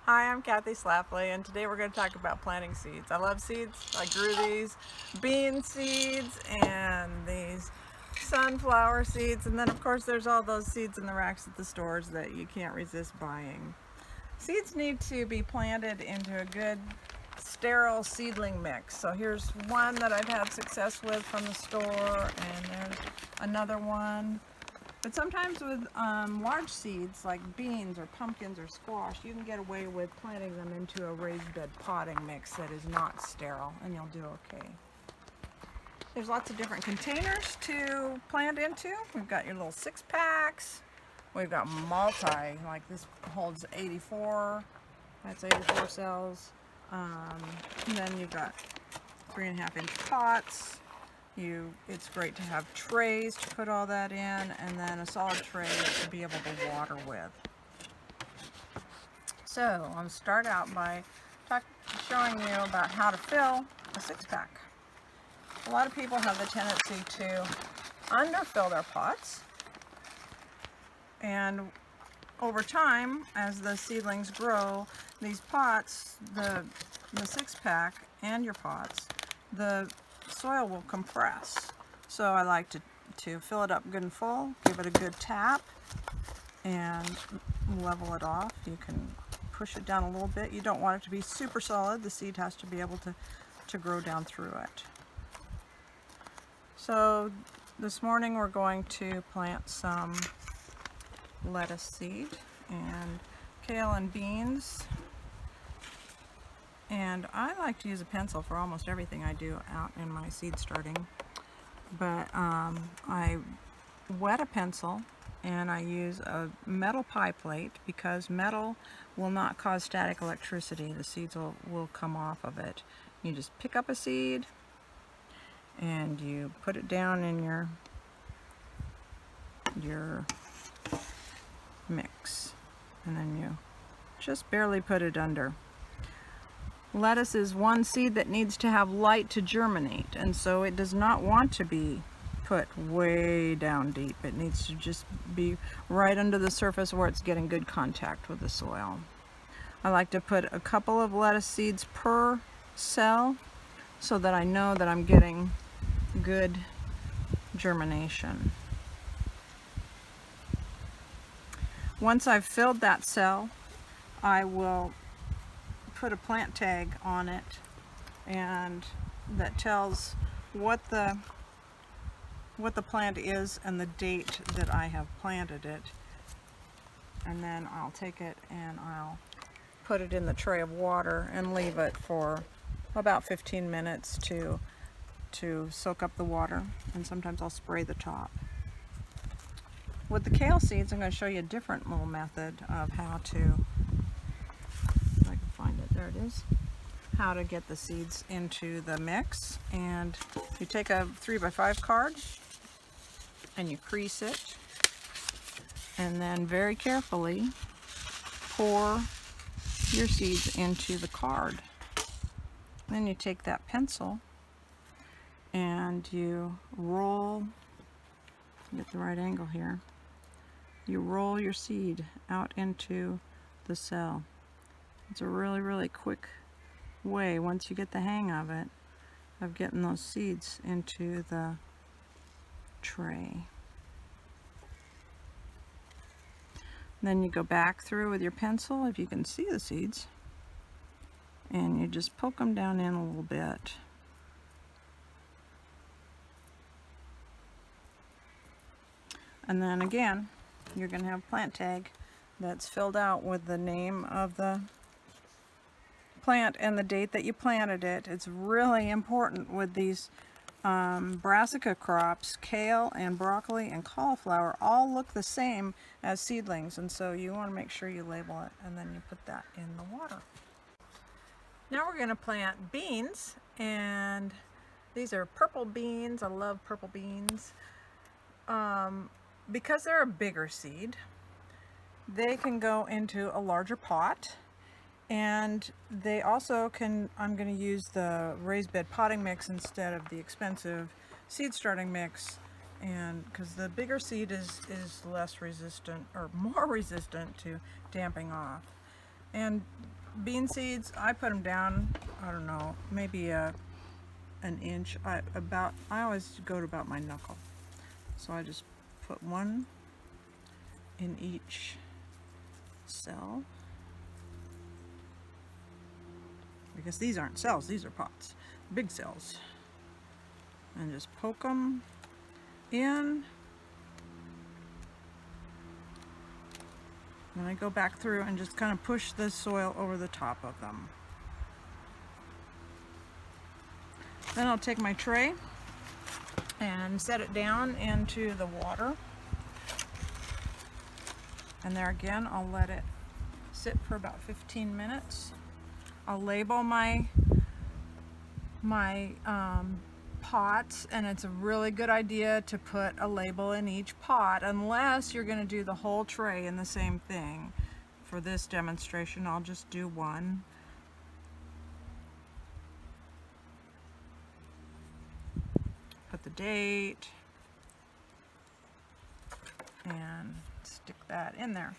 Hi, I'm Kathy Slapley, and today we're going to talk about planting seeds. I love seeds. I grew these bean seeds and these sunflower seeds, and then of course there's all those seeds in the racks at the stores that you can't resist buying. Seeds need to be planted into a good sterile seedling mix. So here's one that I've had success with from the store, and there's another one. But sometimes with large seeds like beans or pumpkins or squash, you can get away with planting them into a raised bed potting mix that is not sterile, and you'll do okay. There's lots of different containers to plant into. We've got your little 6-packs. We've got multi, like this holds 84. That's 84 cells. And then you've got 3.5-inch pots. It's great to have trays to put all that in, and then a solid tray to be able to water with. So I'm going to start out by showing you about how to fill a 6-pack. A lot of people have the tendency to underfill their pots, and over time, as the seedlings grow, these pots, the 6-pack and your pots, the soil will compress. So I like to fill it up good and full, give it a good tap, and level it off. You can push it down a little bit. You don't want it to be super solid. The seed has to be able to grow down through it. So this morning we're going to plant some lettuce seed and kale and beans. And I like to use a pencil for almost everything I do out in my seed starting. But I wet a pencil and I use a metal pie plate because metal will not cause static electricity. The seeds will come off of it. You just pick up a seed and you put it down in your mix, and then you just barely put it under. Lettuce is one seed that needs to have light to germinate, and so it does not want to be put way down deep. It needs to just be right under the surface where it's getting good contact with the soil. I like to put a couple of lettuce seeds per cell so that I know that I'm getting good germination. Once I've filled that cell, I will put a plant tag on it, and that tells what the plant is and the date that I have planted it. And then I'll take it and I'll put it in the tray of water and leave it for about 15 minutes to soak up the water, and sometimes I'll spray the top. With the kale seeds, I'm going to show you a different little method of how to, if I can find it, there it is, how to get the seeds into the mix. And you take a 3x5 card and you crease it, and then very carefully pour your seeds into the card. Then you take that pencil and you roll, get the right angle here, you roll your seed out into the cell. It's a really, really quick way, once you get the hang of it, of getting those seeds into the tray. Then you go back through with your pencil, if you can see the seeds, and you just poke them down in a little bit. And then again, you're going to have a plant tag that's filled out with the name of the plant and the date that you planted it. It's really important with these brassica crops. Kale and broccoli and cauliflower all look the same as seedlings, and so you want to make sure you label it, and then you put that in the water. Now we're going to plant beans, and these are purple beans. I love purple beans. Because they're a bigger seed, they can go into a larger pot, and they also can, I'm going to use the raised bed potting mix instead of the expensive seed starting mix, and because the bigger seed is less resistant, or more resistant to damping off. And bean seeds, I put them down, I don't know, maybe an inch. I always go to about my knuckle. So I just put one in each cell. Because these aren't cells, these are pots, big cells. And just poke them in. And I go back through and just kind of push the soil over the top of them. Then I'll take my tray and set it down into the water. And there again, I'll let it sit for about 15 minutes. I'll label my pots, and it's a really good idea to put a label in each pot unless you're going to do the whole tray in the same thing. For this demonstration, I'll just do one. Put the date and stick that in there.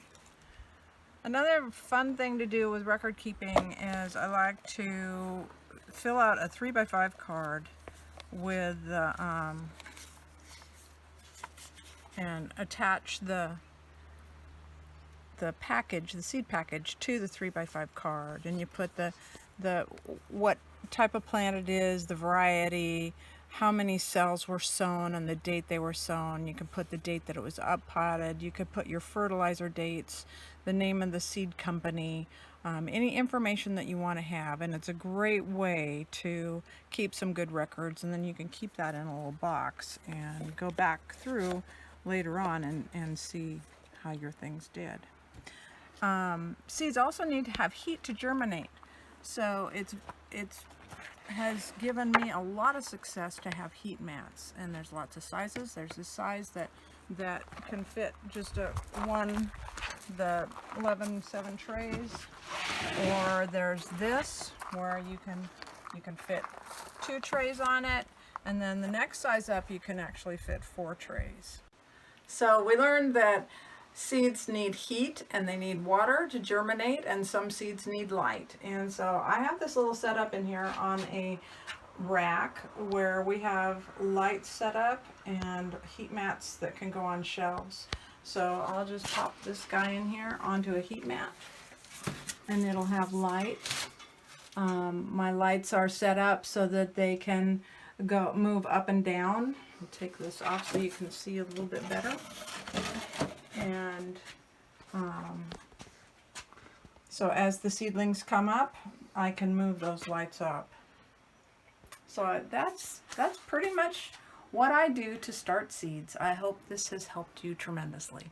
Another fun thing to do with record keeping is I like to fill out a 3x5 card with and attach the package, the seed package, to the 3x5 card, and you put the what type of plant it is, the variety, how many cells were sown, and the date they were sown. You can put the date that it was up potted. You could put your fertilizer dates, the name of the seed company, any information that you want to have, and it's a great way to keep some good records, and then you can keep that in a little box and go back through later on and see how your things did. Seeds also need to have heat to germinate, so it's has given me a lot of success to have heat mats, and there's lots of sizes. There's this size that can fit just the 11/7 trays, or there's this where you can fit 2 trays on it, and then the next size up you can actually fit 4 trays. So we learned that seeds need heat and they need water to germinate, and some seeds need light. And so I have this little setup in here on a rack where we have lights set up and heat mats that can go on shelves. So I'll just pop this guy in here onto a heat mat and it'll have light. My lights are set up so that they can move up and down. I'll take this off so you can see a little bit better. And so as the seedlings come up, I can move those lights up. So that's pretty much what I do to start seeds. I hope this has helped you tremendously.